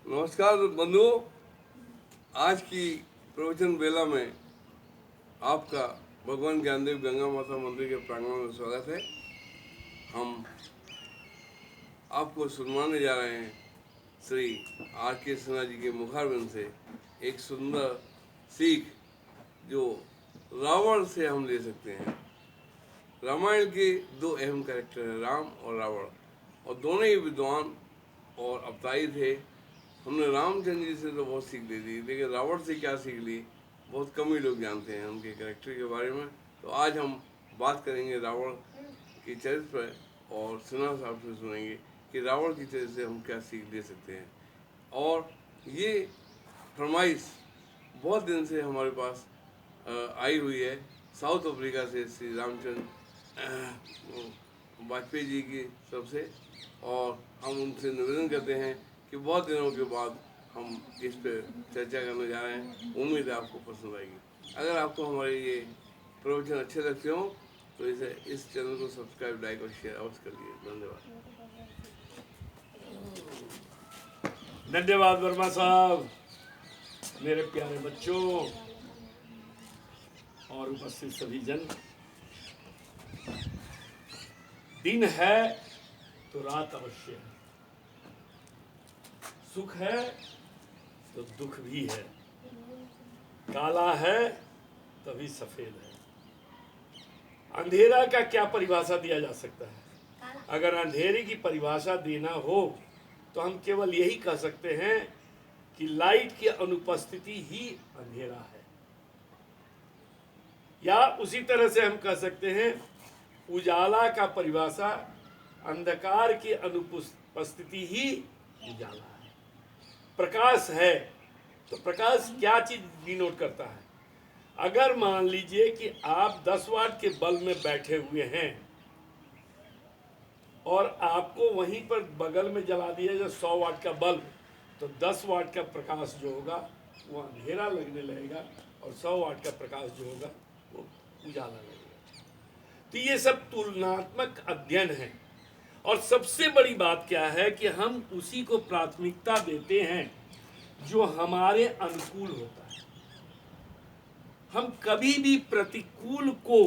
नमस्कार बंधुओं, आज की प्रवचन बेला में आपका भगवान ज्ञानदेव गंगा माता मंदिर के प्रांगण में स्वागत है। हम आपको सुनवाने जा रहे हैं श्री आर के सिन्हा जी के मुखारबिंद से एक सुंदर सीख जो रावण से हम ले सकते हैं। रामायण के दो अहम कैरेक्टर हैं, राम और रावण, और दोनों ही विद्वान और अवतारी थे। हमने रामचंद्र जी से तो बहुत सीख ली थी, लेकिन रावण से क्या सीख ली बहुत कम ही लोग जानते हैं उनके कैरेक्टर के बारे में। तो आज हम बात करेंगे रावण की चरित्र पर और सिन्हा साहब से सुनेंगे कि रावण की चरित्र से हम क्या सीख ले सकते हैं। और ये फरमाइश बहुत दिन से हमारे पास आई हुई है, साउथ अफ्रीका से श्री रामचंद्र वाजपेयी जी की तरफ से, और हम उनसे निवेदन करते हैं कि बहुत दिनों के बाद हम इस पर चर्चा करने जा रहे हैं। उम्मीद है आपको पसंद आएगी। अगर आपको हमारे ये प्रवचन अच्छे लगते हो तो इस चैनल को सब्सक्राइब, लाइक और शेयर अवश्य करिए। धन्यवाद। धन्यवाद वर्मा साहब। मेरे प्यारे बच्चों और उपस्थित सभी जन, दिन है तो रात अवश्य है, सुख है तो दुख भी है, काला है तभी सफेद है। अंधेरा का क्या परिभाषा दिया जा सकता है? अगर अंधेरे की परिभाषा देना हो तो हम केवल यही कह सकते हैं कि लाइट की अनुपस्थिति ही अंधेरा है, या उसी तरह से हम कह सकते हैं उजाला का परिभाषा अंधकार की अनुपस्थिति ही उजाला है। प्रकाश है तो प्रकाश क्या चीज डिनोट करता है? अगर मान लीजिए कि आप 10 वाट के बल्ब में बैठे हुए हैं और आपको वहीं पर बगल में जला दिया जाए 100 वाट का बल्ब, तो 10 वाट का प्रकाश जो होगा वो अंधेरा लगने लगेगा और 100 वाट का प्रकाश जो होगा वो उजाला लगेगा। तो ये सब तुलनात्मक अध्ययन है, और सबसे बड़ी बात क्या है कि हम उसी को प्राथमिकता देते हैं जो हमारे अनुकूल होता है। हम कभी भी प्रतिकूल को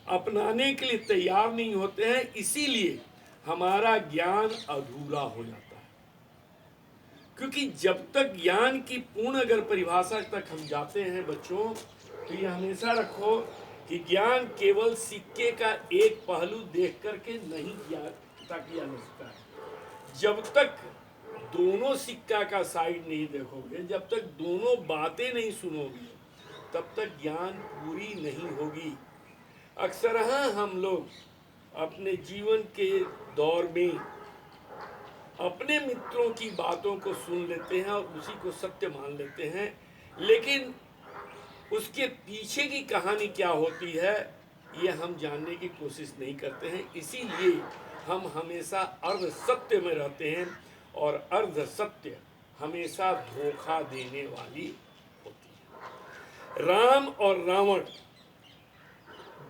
अपनाने के लिए तैयार नहीं होते हैं, इसीलिए हमारा ज्ञान अधूरा हो जाता है। क्योंकि जब तक ज्ञान की पूर्ण अगर परिभाषा तक हम जाते हैं बच्चों, तो ये हमेशा रखो कि ज्ञान केवल सिक्के का एक पहलू देख करके नहीं पता किया जा सकता है। जब तक दोनों सिक्का का साइड नहीं देखोगे, जब तक दोनों बातें नहीं सुनोगे, तब तक ज्ञान पूरी नहीं होगी। अक्सर हम लोग अपने जीवन के दौर में अपने मित्रों की बातों को सुन लेते हैं और उसी को सत्य मान लेते हैं, लेकिन उसके पीछे की कहानी क्या होती है ये हम जानने की कोशिश नहीं करते हैं। इसीलिए हम हमेशा अर्ध सत्य में रहते हैं, और अर्ध सत्य हमेशा धोखा देने वाली होती है। राम और रावण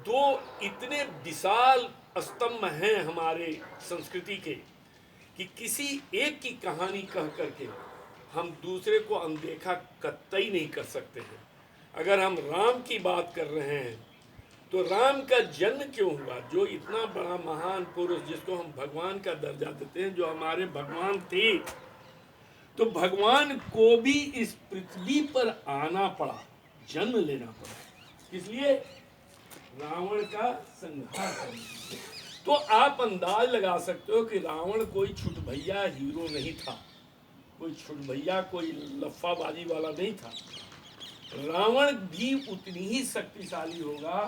दो इतने विशाल स्तंभ हैं हमारे संस्कृति के कि किसी एक की कहानी कह करके हम दूसरे को अनदेखा कतई नहीं कर सकते हैं। अगर हम राम की बात कर रहे हैं तो राम का जन्म क्यों हुआ? जो इतना बड़ा महान पुरुष जिसको हम भगवान का दर्जा देते हैं, जो हमारे भगवान थे, तो भगवान को भी इस पृथ्वी पर आना पड़ा, जन्म लेना पड़ा, इसलिए रावण का संहार करना। तो आप अंदाज लगा सकते हो कि रावण कोई छुटभैया हीरो नहीं था, कोई छुटभैया कोई लफ्फाबाजी वाला नहीं था। रावण भी उतनी ही शक्तिशाली होगा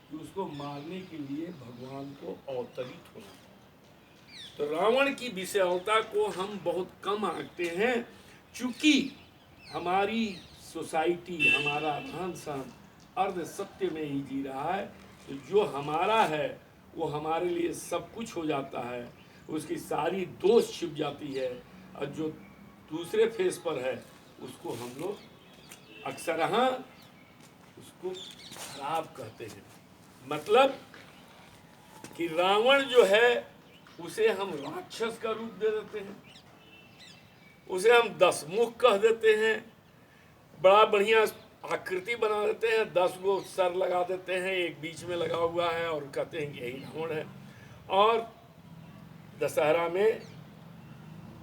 कि उसको मारने के लिए भगवान को अवतरित होना था। तो रावण की विषयता को हम बहुत कम आंकते हैं, चूंकि हमारी सोसाइटी, हमारा रहन सहन अर्ध सत्य में ही जी रहा है। तो जो हमारा है वो हमारे लिए सब कुछ हो जाता है, उसकी सारी दोष छिप जाती है, और जो दूसरे फेस पर है उसको हम लोग अक्सर उसको खराब कहते हैं। मतलब कि रावण जो है उसे हम राक्षस का रूप दे देते हैं, उसे हम 10 मुख कह देते हैं, बड़ा बढ़िया आकृति बना देते हैं, 10 गो सर लगा देते हैं, एक बीच में लगा हुआ है और कहते हैं कि यही रावण है। और दशहरा में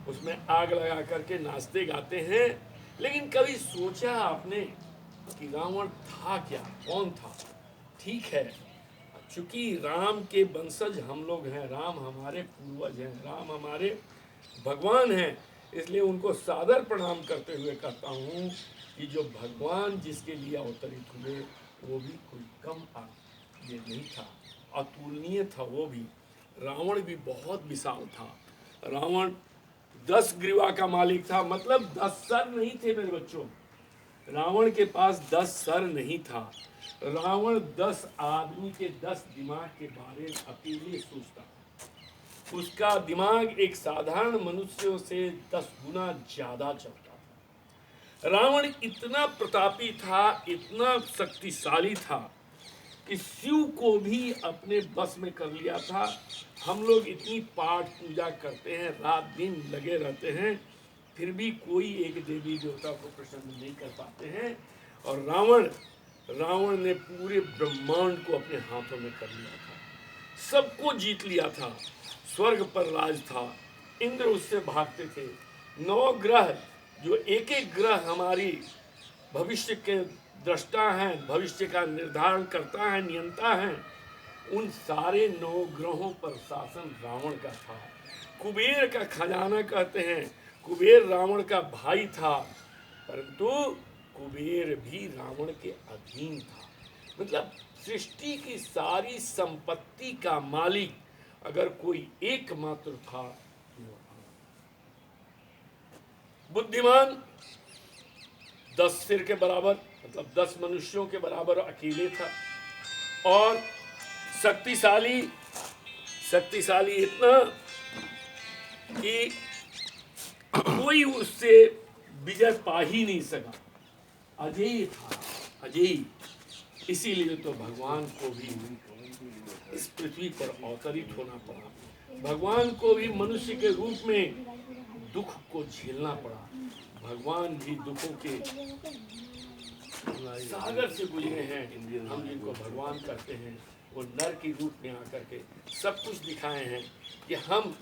उसमें आग लगा करके नाचते गाते हैं। लेकिन कभी सोचा आपने कि रावण था क्या, कौन था? ठीक है, चूंकि राम के वंशज हम लोग हैं, राम हमारे पूर्वज हैं, राम हमारे भगवान हैं, इसलिए उनको सादर प्रणाम करते हुए कहता हूँ कि जो भगवान जिसके लिए अवतरित हुए वो भी कोई कम ये नहीं था, अतुलनीय था वो भी। रावण भी बहुत विशाल था। रावण 10 ग्रीवा का मालिक था, मतलब 10 सर नहीं थे मेरे बच्चों। रावण के पास 10 सर नहीं था। रावण 10 आदमी के 10 दिमाग के बारे में अकेले सोचता था। उसका दिमाग एक साधारण मनुष्यों से 10 गुना ज्यादा चलता था। रावण इतना प्रतापी था, इतना शक्तिशाली था कि शिव को भी अपने बस में कर लिया था। हम लोग इतनी पाठ पूजा करते हैं, रात दिन लगे रहते हैं, फिर भी कोई एक देवी देवता को प्रसन्न नहीं कर पाते हैं। और रावण ने पूरे ब्रह्मांड को अपने हाथों में कर लिया था, सबको जीत लिया था। स्वर्ग पर राज था, इंद्र उससे भागते थे। 9 ग्रह, जो एक एक ग्रह हमारी भविष्य के दृष्टा हैं, भविष्य का निर्धारण करता है, नियंता है, उन सारे 9 ग्रहों पर शासन रावण का था। कुबेर का खजाना कहते हैं, कुबेर रावण का भाई था, परंतु कुबेर भी रावण के अधीन था। मतलब सृष्टि की सारी संपत्ति का मालिक अगर कोई एकमात्र था तो वो रावण। बुद्धिमान 10 सिर के बराबर, मतलब 10 मनुष्यों के बराबर अकेले था। और शक्तिशाली इतना कि कोई उससे विजय पा ही नहीं सका। अजय था, अजय। इसीलिए तो भगवान को भी इस पृथ्वी पर अवतरित होना पड़ा। भगवान को भी मनुष्य के रूप में दुख को झेलना पड़ा। भगवान भी दुखों के सागर से गुजरे हैं। हम जिनको भगवान कहते हैं वो नर के रूप में आकर के सब कुछ दिखाए हैं कि हम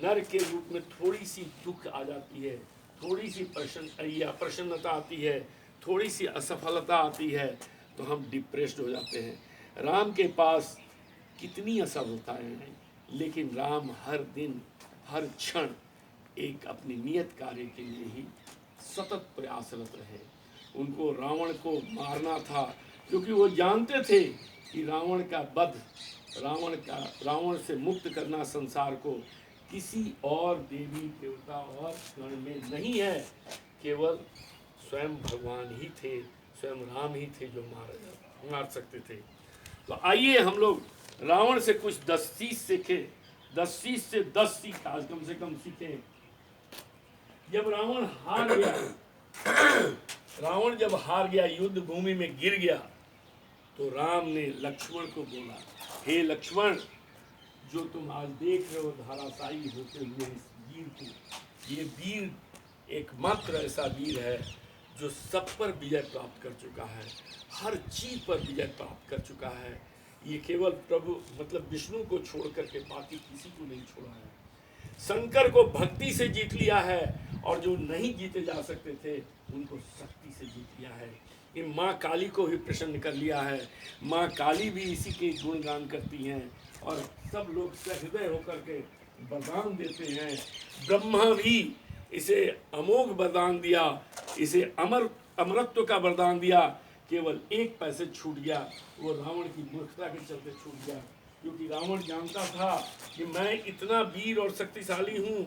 नर के रूप में थोड़ी सी दुख आ जाती है, थोड़ी सी प्रसन्नता आती है, थोड़ी सी असफलता आती है तो हम डिप्रेस्ड हो जाते हैं। राम के पास कितनी असफलताएं हैं, लेकिन राम हर दिन हर क्षण एक अपनी नियत कार्य के लिए ही सतत प्रयासरत रहे। उनको रावण को मारना था, क्योंकि वो जानते थे कि रावण का वध, रावण से मुक्त करना संसार को किसी और देवी देवता और गण में नहीं है, केवल स्वयं भगवान ही थे, स्वयं राम ही थे जो मार सकते थे। तो आइए हम लोग रावण से कुछ 10 चीज सीखे, 10 चीज से 10 सीख आज कम से कम सीखे। जब रावण हार गया, युद्ध भूमि में गिर गया, तो राम ने लक्ष्मण को बोला, हे लक्ष्मण, जो तुम आज देख रहे हो धराशायी होते हुए इस वीर को, ये वीर एकमात्र ऐसा वीर है जो सब पर विजय प्राप्त कर चुका है, हर चीज पर विजय प्राप्त कर चुका है। ये केवल प्रभु मतलब विष्णु को छोड़ करके बाकी किसी को नहीं छोड़ा है। शंकर को भक्ति से जीत लिया है, और जो नहीं जीते जा सकते थे उनको शक्ति से जीत लिया है। ये माँ काली को भी प्रसन्न कर लिया है। माँ काली भी इसी के गुणगान करती हैं और सब लोग सहृदय होकर के वरदान देते हैं। ब्रह्मा भी इसे अमोघ वरदान दिया, इसे अमरत्व का वरदान दिया। केवल एक पैसे छूट गया, वो रावण की मूर्खता के चलते छूट गया, क्योंकि रावण जानता था कि मैं इतना वीर और शक्तिशाली हूँ,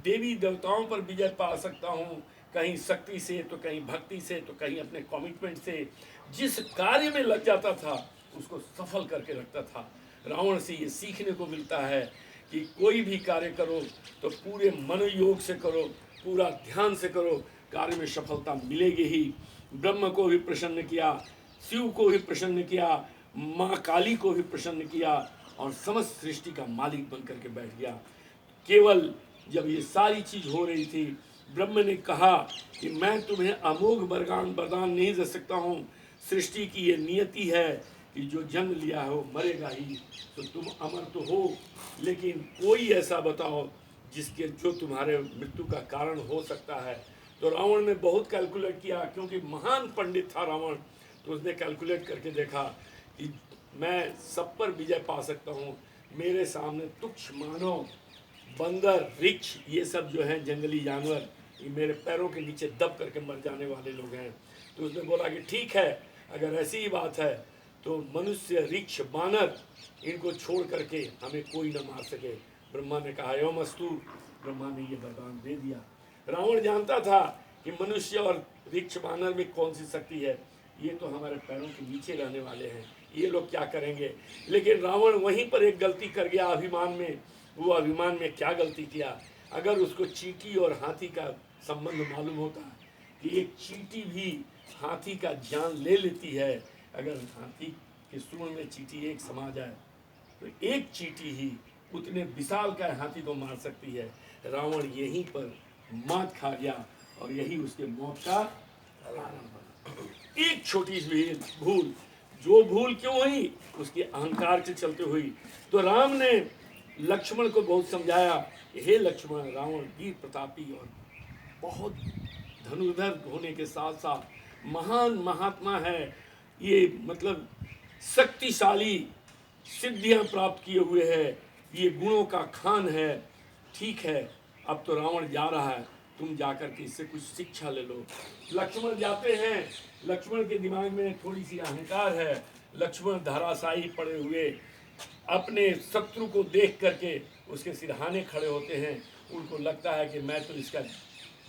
देवी देवताओं पर विजय पा सकता हूँ, कहीं शक्ति से तो कहीं भक्ति से तो कहीं अपने कमिटमेंट से। जिस कार्य में लग जाता था उसको सफल करके रखता था। रावण से ये सीखने को मिलता है कि कोई भी कार्य करो तो पूरे मनोयोग से करो, पूरा ध्यान से करो, कार्य में सफलता मिलेगी ही। ब्रह्म को भी प्रसन्न किया, शिव को भी प्रसन्न किया, माँ काली को भी प्रसन्न किया, और समस्त सृष्टि का मालिक बन करके बैठ गया। केवल जब ये सारी चीज हो रही थी, ब्रह्म ने कहा कि मैं तुम्हें अमोघ वरदान नहीं दे सकता हूँ। सृष्टि की ये नियति है कि जो जन्म लिया है वो मरेगा ही, तो तुम अमर तो हो, लेकिन कोई ऐसा बताओ जिसके जो तुम्हारे मृत्यु का कारण हो सकता है। तो रावण ने बहुत कैलकुलेट किया, क्योंकि महान पंडित था रावण, तो उसने कैलकुलेट करके देखा कि मैं सब पर विजय पा सकता हूँ। मेरे सामने तुच्छ मानव, बंदर, रिछ, ये सब जो हैं जंगली जानवर, ये मेरे पैरों के नीचे दब करके मर जाने वाले लोग हैं। तो उसने बोला कि ठीक है, अगर ऐसी ही बात है तो मनुष्य, रिछ, बानर, इनको छोड़ करके हमें कोई न मार सके। ब्रह्मा ने कहा एवमस्तु। ब्रह्मा ने ये वरदान दे दिया। रावण जानता था कि मनुष्य और रिछ, बानर में कौन सी शक्ति है, ये तो हमारे पैरों के नीचे रहने वाले हैं, ये लोग क्या करेंगे। लेकिन रावण वहीं पर एक गलती कर गया अभिमान में। वो अभिमान में क्या गलती किया, अगर उसको चींटी और हाथी का संबंध मालूम होता कि एक चींटी भी हाथी का जान ले लेती है, अगर हाथी के सूंड में चींटी एक समा जाए तो एक चींटी ही उतने विशाल का हाथी को मार सकती है। रावण यहीं पर मात खा गया और यही उसके मौत का कारण बना। एक छोटी सी भूल, जो भूल क्यों हुई, उसके अहंकार के चलते हुई। तो राम ने लक्ष्मण को बहुत समझाया, हे लक्ष्मण, रावण वीर प्रतापी और बहुत धनुर्धर होने के साथ साथ महान महात्मा है, ये मतलब शक्तिशाली सिद्धियां प्राप्त किए हुए है, ये गुणों का खान है। ठीक है, अब तो रावण जा रहा है, तुम जाकर के इससे कुछ शिक्षा ले लो। लक्ष्मण जाते हैं। लक्ष्मण के दिमाग में थोड़ी सी अहंकार है। लक्ष्मण धराशायी पड़े हुए अपने शत्रु को देख करके उसके सिरहाने खड़े होते हैं। उनको लगता है कि मैं तो इसका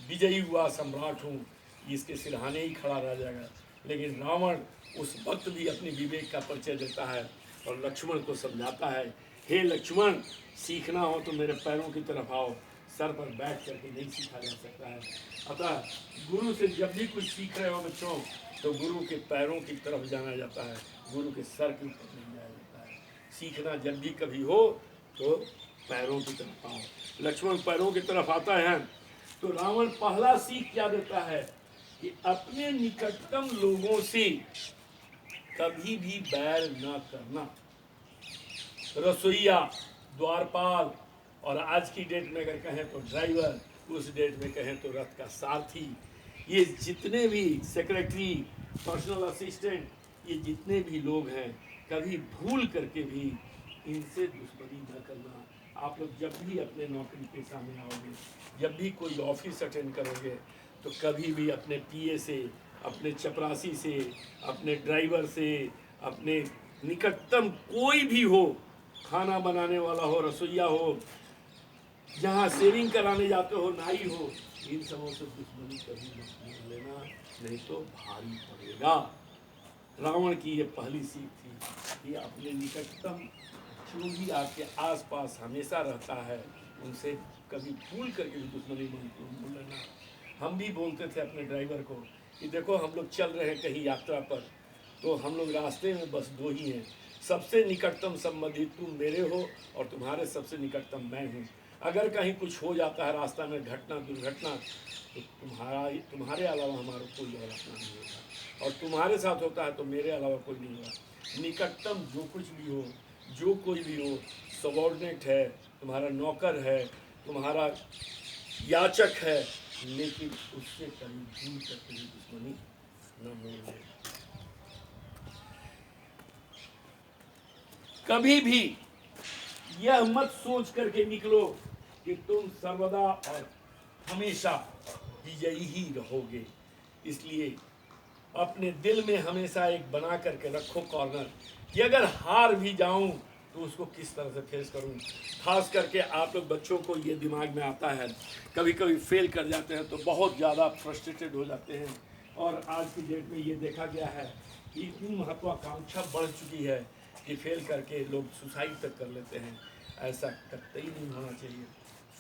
विजयी हुआ सम्राट हूँ, इसके सिरहाने ही खड़ा रह जाएगा। लेकिन रावण उस वक्त भी अपनी विवेक का परिचय देता है और लक्ष्मण को समझाता है, हे लक्ष्मण, सीखना हो तो मेरे पैरों की तरफ आओ, सर पर बैठ करके नहीं सीखा जा सकता है। अतः गुरु से जब भी कुछ सीख रहे हो बच्चों, तो गुरु के पैरों की तरफ जाना जाता है, गुरु के सर के ऊपर नहीं जाया जाता है। सीखना जब भी कभी हो तो पैरों की तरफ आओ। लक्ष्मण पैरों की तरफ आता है तो रावण पहला सीख क्या देता है कि अपने निकटतम लोगों से कभी भी बैर न करना। रसोईया, द्वारपाल, और आज की डेट में अगर कहें तो ड्राइवर, उस डेट में कहें तो रथ का सारथी, ये जितने भी सेक्रेटरी, पर्सनल असिस्टेंट, ये जितने भी लोग हैं, कभी भूल करके भी इनसे दुश्मनी न करना। आप लोग जब भी अपने नौकरी पेशा में आओगे, जब भी कोई ऑफिस अटेंड करोगे, तो कभी भी अपने पीए से, अपने चपरासी से, अपने ड्राइवर से, अपने निकटतम कोई भी हो, खाना बनाने वाला हो, रसोईया हो, जहाँ सेविंग कराने जाते हो, नाई हो, इन सबों से दुश्मनी कभी मत लेना, नहीं तो भारी पड़ेगा। रावण की ये पहली सीख थी कि अपने निकटतम जो भी आपके आसपास हमेशा रहता है, उनसे कभी भूल करके भी दुश्मनी मत लेना। हम भी बोलते थे अपने ड्राइवर को कि देखो हम लोग चल रहे हैं कहीं यात्रा पर, तो हम लोग रास्ते में बस दो ही हैं, सबसे निकटतम संबंधी तुम मेरे हो और तुम्हारे सबसे निकटतम मैं हूँ। अगर कहीं कुछ हो जाता है रास्ता में, घटना दुर्घटना, तो तुम्हारे अलावा हमारा कोई और अपना नहीं होता, और तुम्हारे साथ होता है तो मेरे अलावा कोई नहीं होगा। निकटतम जो कुछ भी हो, जो कोई भी हो, सबॉर्डिनेट है, तुम्हारा नौकर है, तुम्हारा याचक है, लेकिन उससे कभी भूल करके भी दुश्मनी न मोड़। कभी भी यह मत सोच करके निकलो कि तुम सर्वदा और हमेशा विजयी ही रहोगे। इसलिए अपने दिल में हमेशा एक बना करके रखो कॉर्नर कि अगर हार भी जाऊं तो उसको किस तरह से फेस करूं। खास करके आप लोग बच्चों को ये दिमाग में आता है, कभी कभी फेल कर जाते हैं तो बहुत ज़्यादा फ्रस्ट्रेटेड हो जाते हैं, और आज की डेट में ये देखा गया है कि इतनी महत्वाकांक्षा बढ़ चुकी है कि फेल करके लोग सुसाइड तक कर लेते हैं। ऐसा कतई नहीं होना चाहिए।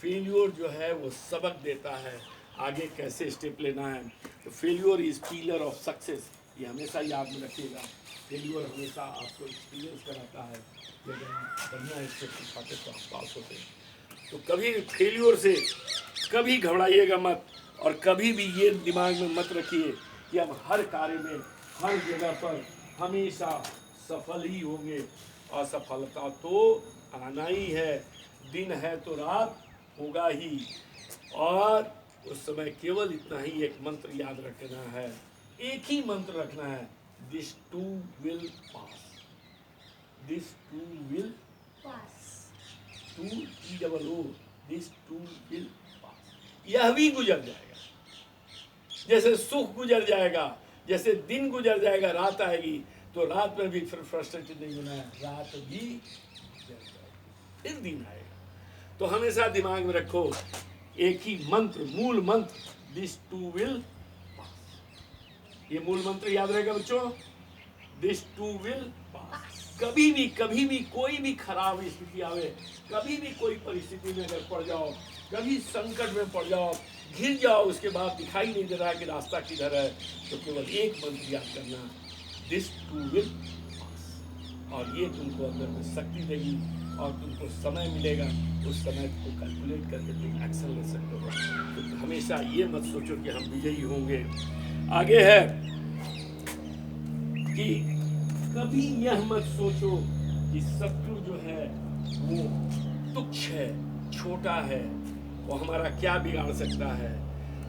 फेल्योर जो है वो सबक देता है आगे कैसे स्टेप लेना है। तो failure is pillar of success, ये हमेशा याद में रखिएगा। फेल्योर हमेशा आपको एक्सपीरियंस कराता है, लेकिन बढ़िया स्टेप उठाते तो आप पास होते हैं। तो कभी फेल्योर से कभी घबराइएगा मत, और कभी भी ये दिमाग में मत रखिए कि हम हर कार्य में हर जगह पर हमेशा सफल ही होंगे। असफलता तो आना ही है, दिन है तो रात होगा ही। और उस समय केवल इतना ही एक मंत्र याद रखना है, एक ही मंत्र रखना है, this too will pass, this too will pass. Too TOO, this too will pass. यह भी गुजर जाएगा, जैसे सुख गुजर जाएगा, जैसे दिन गुजर जाएगा, रात आएगी तो रात में भी फिर फ्रस्ट्रेटेड नहीं होना है, रात भी गुजर जाएगी, फिर दिन आएगा। तो हमेशा दिमाग में रखो एक ही मंत्र, मूल मंत्र, दिस टू विल पास। ये मूल मंत्र याद रहेगा बच्चों, दिस टू विल पास। कभी भी कोई भी खराब स्थिति आवे, कभी भी कोई परिस्थिति में अगर पड़ जाओ, कभी संकट में पड़ जाओ, घिर जाओ, उसके बाद दिखाई नहीं दे रहा कि रास्ता किधर है, तो केवल एक मंत्र याद करना, दिस टू विल पास। और ये तुमको अंदर में शक्ति देगी और तुमको समय मिलेगा, उस समय को कैलकुलेट करके तुम एक्शन ले सकते हो। तो हमेशा ये मत सोचो कि हम विजयी होंगे। आगे है कि कभी यह मत सोचो कि शत्रु जो है वो तुच्छ है, छोटा है, वो हमारा क्या बिगाड़ सकता है।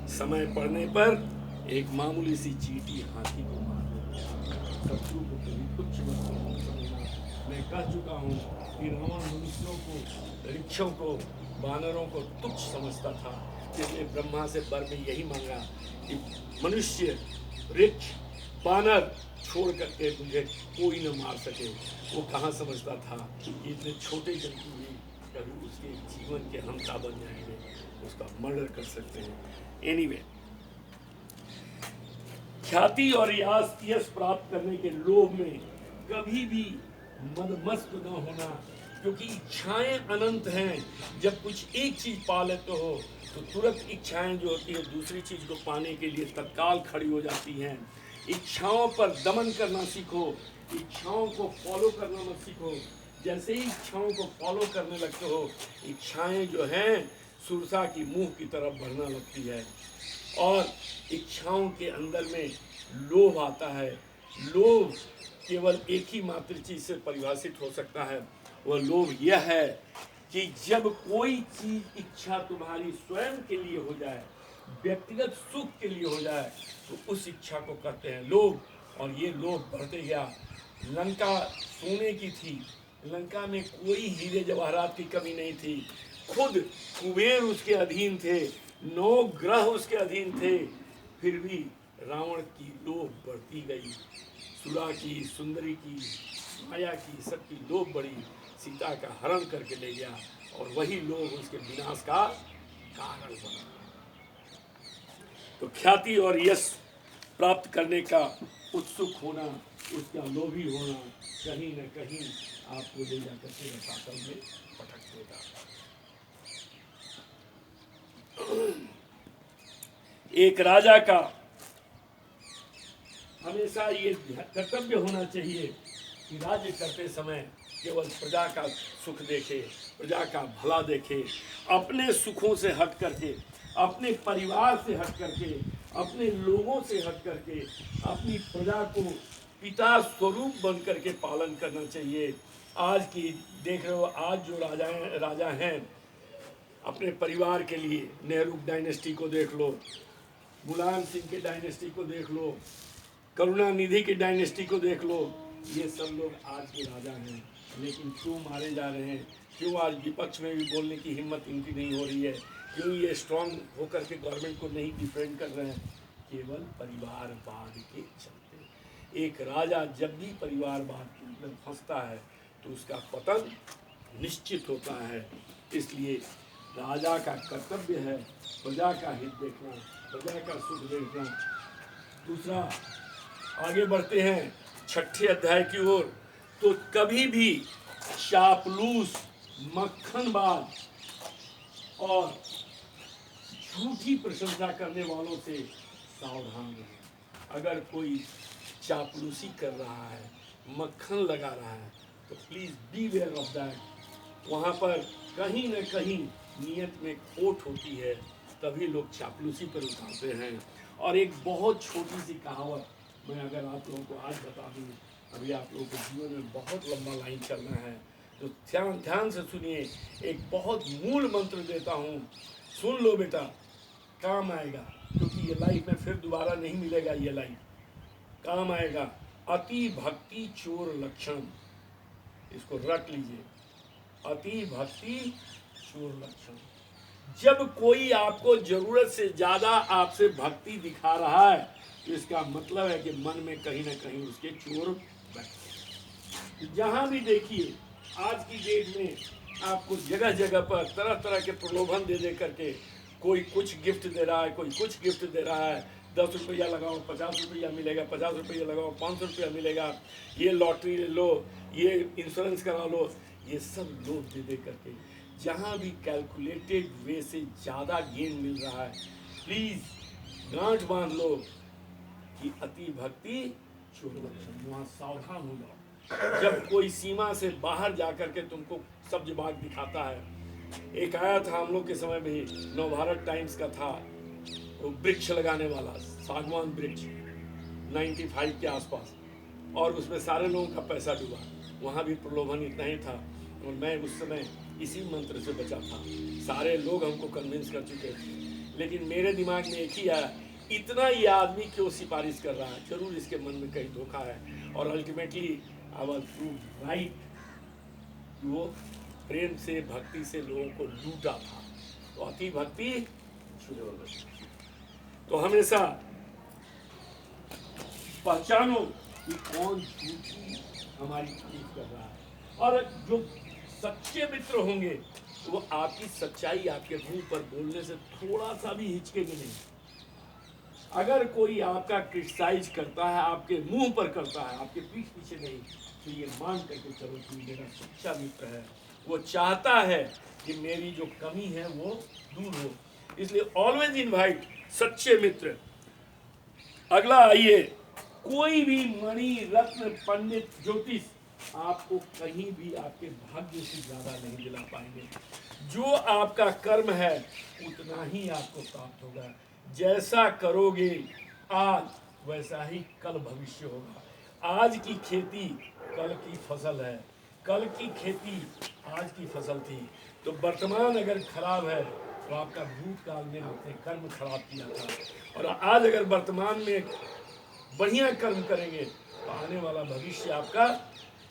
समय पड़ने पर एक मामूली सी चींटी हाथी को मार देती है। शत्रु को कभी तुच्छ मत समझना। मैं कह चुका हूँ कि रावण मनुष्यों को, वृक्षों को, वानरों को तुच्छ समझता था, इसलिए ब्रह्मा से वर में यही मांगा कि मनुष्य, वृक्ष, वानर छोड़ करके मुझे कोई न मार सके। वो कहाँ समझता था कि इतने छोटे जंतु भी कभी उसके जीवन के हमता बन जाएंगे, उसका मर्डर कर सकते हैं। एनीवे, ख्याति और यश प्राप्त करने के लोभ में कभी भी मदमस्त न होना, क्योंकि इच्छाएं अनंत हैं। जब कुछ एक चीज पा लेते हो तो तुरंत इच्छाएं जो होती है दूसरी चीज को पाने के लिए तत्काल खड़ी हो जाती हैं। इच्छाओं पर दमन करना सीखो, इच्छाओं को फॉलो करना मत सीखो। जैसे ही इच्छाओं को फॉलो करने लगते हो, इच्छाएं जो हैं सुरसा की मुंह की तरफ बढ़ना लगती है, और इच्छाओं के अंदर में लोभ आता है। लोभ केवल एक ही मात्र चीज से परिभाषित हो सकता है, वह लोभ यह है कि जब कोई चीज इच्छा तुम्हारी स्वयं के लिए हो जाए, व्यक्तिगत सुख के लिए हो जाए, तो उस इच्छा को कहते हैं लोभ। और ये लोभ बढ़ते गया। लंका सोने की थी, लंका में कोई हीरे जवाहरात की कमी नहीं थी, खुद कुबेर उसके अधीन थे, 9 ग्रह उसके अधीन थे, फिर भी रावण की लोभ बढ़ती गई। सुरा की, सुंदरी की, माया की, सबकी लोभ बढ़ी, सीता का हरण करके ले गया, और वही लोभ उसके विनाश का कारण बना। तो ख्याति और यश प्राप्त करने का उत्सुक होना, उसका लोभी होना कहीं न कहीं आपको ले जाकर के रसातल में पटक देगा। एक राजा का हमेशा ये कर्तव्य होना चाहिए कि राज्य करते समय केवल प्रजा का सुख देखे, प्रजा का भला देखे, अपने सुखों से हट करके, अपने परिवार से हट करके, अपने लोगों से हट करके अपनी प्रजा को पिता स्वरूप बन करके पालन करना चाहिए। आज की देख रहे हो, आज जो राजा हैं अपने परिवार के लिए, नेहरू डायनेस्टी को देख लो, मुलायम सिंह के डायनेस्टी को देख लो, करुणानिधि की डायनेस्टी को देख लो, ये सब लोग आज के राजा हैं, लेकिन क्यों मारे जा रहे हैं? क्यों आज विपक्ष में भी बोलने की हिम्मत इनकी नहीं हो रही है? क्यों ये स्ट्रांग होकर के गवर्नमेंट को नहीं डिफेंड कर रहे हैं? केवल परिवारवाद के चलते। एक राजा जब भी परिवारवाद के अंदर फंसता है तो उसका पतन निश्चित होता है। इसलिए राजा का कर्तव्य है प्रजा का हित देखना, प्रजा का सुख देखना। दूसरा, आगे बढ़ते हैं 6ठे अध्याय की ओर। तो कभी भी चापलूस, मक्खनबाज और झूठी प्रशंसा करने वालों से सावधान रहें। अगर कोई चापलूसी कर रहा है, मक्खन लगा रहा है, तो please beware of that. वहाँ पर कहीं न कहीं नीयत में खोट होती है तभी लोग चापलूसी पर उतारते हैं। और एक बहुत छोटी सी कहावत मैं अगर आप लोगों को आज बता दूँ, अभी आप लोगों को जीवन में बहुत लंबा लाइन चलना है तो ध्यान ध्यान से सुनिए। एक बहुत मूल मंत्र देता हूँ, सुन लो बेटा, काम आएगा, क्योंकि ये लाइफ में फिर दोबारा नहीं मिलेगा। ये लाइफ काम आएगा। अति भक्ति चोर लक्षण, इसको रट लीजिए। अति भक्ति चोर लक्षण। जब कोई आपको जरूरत से ज्यादा आपसे भक्ति दिखा रहा है तो इसका मतलब है कि मन में कहीं ना कहीं उसके चोर बैठे। जहां भी देखिए आज की डेट में आपको जगह जगह पर तरह तरह के प्रलोभन दे दे करके कोई कुछ गिफ्ट दे रहा है, कोई कुछ गिफ्ट दे रहा है। 10 रुपया लगाओ 50 रुपया मिलेगा, 50 रुपया लगाओ 500 रुपया मिलेगा, ये लॉटरी ले लो, ये इंश्योरेंस करा लो, ये सब लोग दे दे करके जहाँ भी कैलकुलेटेड वे से ज़्यादा गेन मिल रहा है, प्लीज़ गांठ बांध लो कि अति भक्ति चोर लक्षण। वहाँ सावधान हो जाओ। जब कोई सीमा से बाहर जा करके तुमको सब जवाब दिखाता है। एक आया था हम लोग के समय में, नवभारत टाइम्स का था, वो वृक्ष लगाने वाला, सागवान वृक्ष 95 के आसपास, और उसमें सारे लोगों का पैसा डूबा। वहाँ भी प्रलोभन इतना ही था और मैं उस समय इसी मंत्र से बचा था। सारे लोग हमको कन्विंस कर चुके थे, लेकिन मेरे दिमाग में एक ही आया, इतना ये आदमी क्यों सिफारिश कर रहा है, जरूर इसके मन में कहीं धोखा है। और ultimately I was proved right. वो प्रेम से भक्ति से लोगों को लूटा था। तो अति भक्ति चोर लक्षण। तो हमेशा पहचानो कि कौन झूठी हमारी तारीफ कर रहा है। और जो सच्चे मित्र होंगे वो आपकी सच्चाई आपके मुंह पर बोलने से थोड़ा सा भी हिचकेंगे नहीं। अगर कोई आपका क्रिटिसाइज करता है, आपके मुंह पर करता है, आपके पीठ पीछे नहीं, तो ये मान करके चलो कि मेरा सच्चा मित्र है, वो चाहता है कि मेरी जो कमी है वो दूर हो। इसलिए ऑलवेज इनवाइट सच्चे मित्र। अगला आइए, कोई भी मणि रत्न पंडित ज्योतिष आपको कहीं भी आपके भाग्य से ज्यादा नहीं दिला पाएंगे। जो आपका कर्म है उतना ही आपको प्राप्त होगा। जैसा करोगे आज वैसा ही कल भविष्य होगा। आज की खेती कल की फसल है, कल की खेती आज की फसल थी। तो वर्तमान अगर खराब है तो आपका भूतकाल में आपने कर्म खराब किया था। और आज अगर वर्तमान में बढ़िया कर्म करेंगे तो आने वाला भविष्य आपका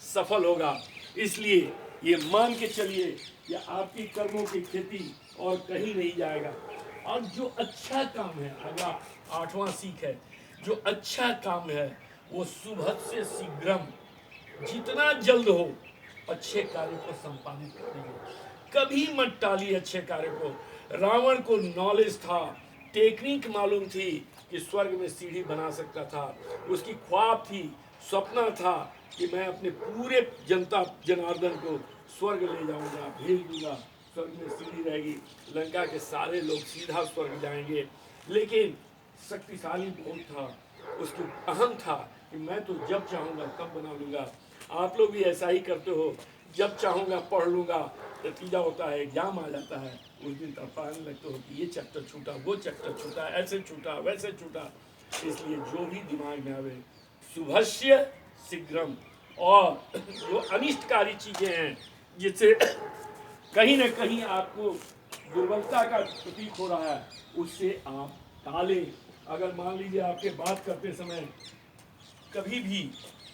सफल होगा। इसलिए ये मान के चलिए कि आपकी कर्मों की खेती और कहीं नहीं जाएगा। और जो अच्छा काम है, अगला 8वां सीख है, जो अच्छा काम है वो सुबह से शीघ्रम, जितना जल्द हो अच्छे कार्य को संपादित करिए। कभी मत टालिए अच्छे कार्य को। रावण को नॉलेज था, टेक्निक मालूम थी कि स्वर्ग में सीढ़ी बना सकता था। उसकी ख्वाब थी, सपना था कि मैं अपने पूरे जनता जनार्दन को स्वर्ग ले जाऊंगा, भेज दूंगा, स्वर्ग में सीढ़ी रहेगी, लंका के सारे लोग सीधा स्वर्ग जाएंगे। लेकिन शक्तिशाली बहुत था, उसकी अहम था कि मैं तो जब चाहूँगा तब बना लूँगा। आप लोग भी ऐसा ही करते हो, जब चाहूँगा पढ़ लूँगा, नतीजा होता है एग्जाम आ जाता है, उस दिन तड़पाने लगते हो कि ये चैप्टर छूटा, वो चैप्टर छूटा, ऐसे छूटा, वैसे छूटा। इसलिए जो भी दिमाग में आवे शुभस्य शीघ्रम, और जो अनिष्टकारी चीज़ें हैं जिससे कहीं ना कहीं आपको दुर्बलता का प्रतीक हो रहा है, उससे आप टालें। अगर मान लीजिए आपके बात करते समय कभी भी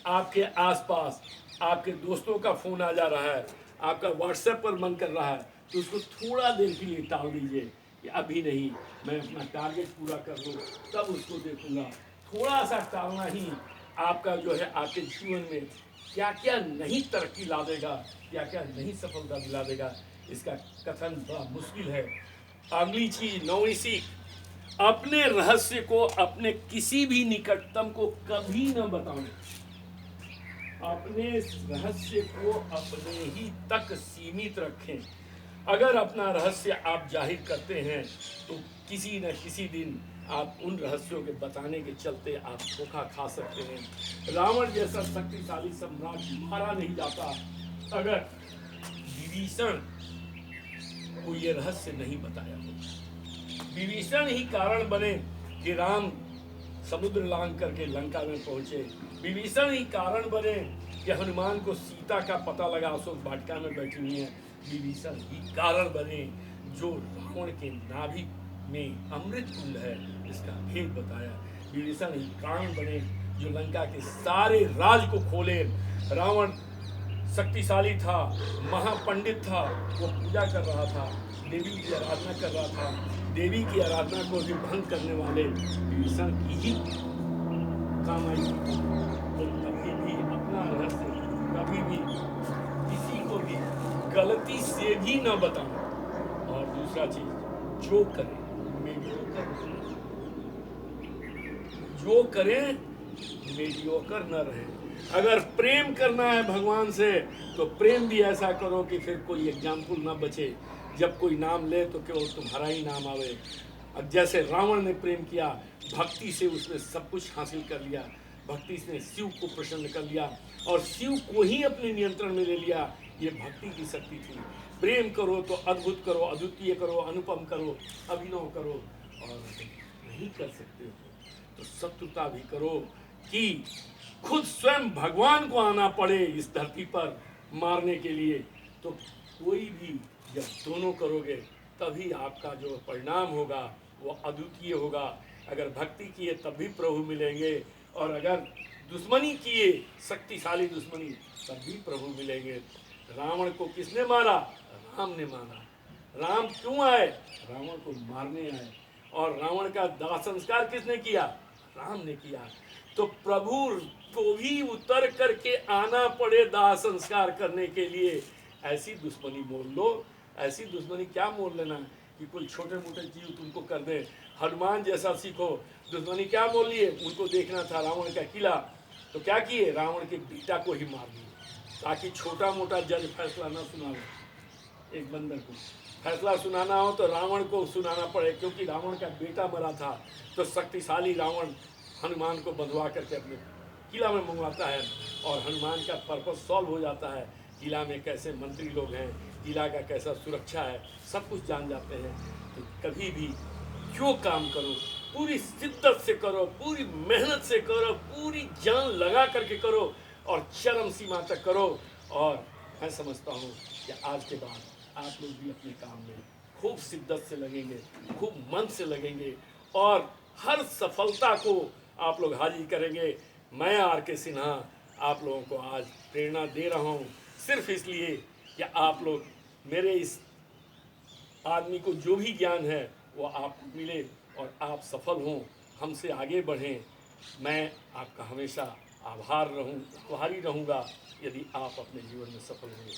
आपके आसपास आपके दोस्तों का फ़ोन आ जा रहा है, आपका व्हाट्सएप पर मन कर रहा है, तो उसको थोड़ा देर के लिए टाल दीजिए कि अभी नहीं, मैं अपना टारगेट पूरा कर लूँ तब उसको देखूँगा। थोड़ा सा टालना ही आपका जो है आपके जीवन में क्या क्या नहीं तरक्की ला देगा, क्या क्या नहीं सफलता दिला देगा, इसका कथन बड़ा मुश्किल है। अगली चीज 9वीं सीख, अपने रहस्य को अपने किसी भी निकटतम को कभी न बताओ। अपने रहस्य को अपने ही तक सीमित रखें। अगर अपना रहस्य आप जाहिर करते हैं तो किसी न किसी दिन आप उन रहस्यों के बताने के चलते आप धोखा खा सकते हैं। रावण जैसा शक्तिशाली सम्राट मारा नहीं जाता अगर विभीषण को ये रहस्य नहीं बताया होता। विभीषण ही कारण बने कि राम समुद्र लांघ करके लंका में पहुंचे। विभीषण ही कारण बने कि हनुमान को सीता का पता लगा, अशोक वाटिका में बैठी हुई है। विभीषण ही कारण बने जो रावण के नाभि में अमृत कुंड है इसका भेद बताया। विभीषण ही कारण बने जो लंका के सारे राज को खोले। रावण शक्तिशाली था, महापंडित था, वो पूजा कर रहा था, देवी की आराधना कर रहा था। देवी की आराधना को भी भंग करने वाले विभीषण की ही काम आई। तो कभी भी अपना रहस्य कभी भी किसी को भी गलती से भी न बताना। और दूसरा चीज, जो करें मीडियोकर न रहे। अगर प्रेम करना है भगवान से तो प्रेम भी ऐसा करो कि फिर कोई एग्जाम्पल ना बचे। जब कोई नाम ले तो केवल तुम्हारा ही नाम आवे। अब जैसे रावण ने प्रेम किया, भक्ति से उसने सब कुछ हासिल कर लिया, भक्ति से शिव को प्रसन्न कर लिया और शिव को ही अपने नियंत्रण में ले लिया। ये भक्ति की शक्ति थी। प्रेम करो तो अद्भुत करो, अद्वितीय करो, अनुपम करो, अभिनव करो। और नहीं कर सकते हो तो शत्रुता भी करो कि खुद स्वयं भगवान को आना पड़े इस धरती पर मारने के लिए। तो कोई भी जब दोनों करोगे तभी आपका जो परिणाम होगा वो अद्वितीय होगा। अगर भक्ति किए तब भी प्रभु मिलेंगे और अगर दुश्मनी किए, शक्तिशाली दुश्मनी, तब भी प्रभु मिलेंगे। रावण को किसने मारा? राम ने मारा। राम क्यों आए? रावण को मारने आए। और रावण का दाह संस्कार किसने किया? राम ने किया। तो प्रभु को भी उतर करके आना पड़े दाह संस्कार करने के लिए। ऐसी दुश्मनी मोल लो। ऐसी दुश्मनी क्या मोल लेना कि कोई छोटे मोटे जीव तुमको कर दे। हनुमान जैसा सीखो। दुश्मनी क्या मोल लिए? उनको देखना था रावण का किला, तो क्या किए? रावण के बेटा को ही मार दिए ताकि छोटा मोटा जज फैसला न सुना ले। एक बंदर को फैसला सुनाना हो तो रावण को सुनाना पड़े, क्योंकि रावण का बेटा मरा था। तो शक्तिशाली रावण हनुमान को बंधवा करके अपने किला में मंगवाता है और हनुमान का पर्पस सॉल्व हो जाता है। किला में कैसे मंत्री लोग हैं, किला का कैसा सुरक्षा है, सब कुछ जान जाते हैं। तो कभी भी जो काम करो पूरी शिद्दत से करो, पूरी मेहनत से करो, पूरी जान लगा करके करो और चरम सीमा तक करो। और मैं समझता हूँ कि आज के बाद आप लोग भी अपने काम में खूब शिद्दत से लगेंगे, खूब मन से लगेंगे और हर सफलता को आप लोग हाजिर करेंगे। मैं आर.के. सिन्हा आप लोगों को आज प्रेरणा दे रहा हूँ सिर्फ इसलिए कि आप लोग मेरे इस आदमी को जो भी ज्ञान है वो आपको मिले और आप सफल हों, हमसे आगे बढ़ें। मैं आपका हमेशा आभारी रहूँगा यदि आप अपने जीवन में सफल होंगे।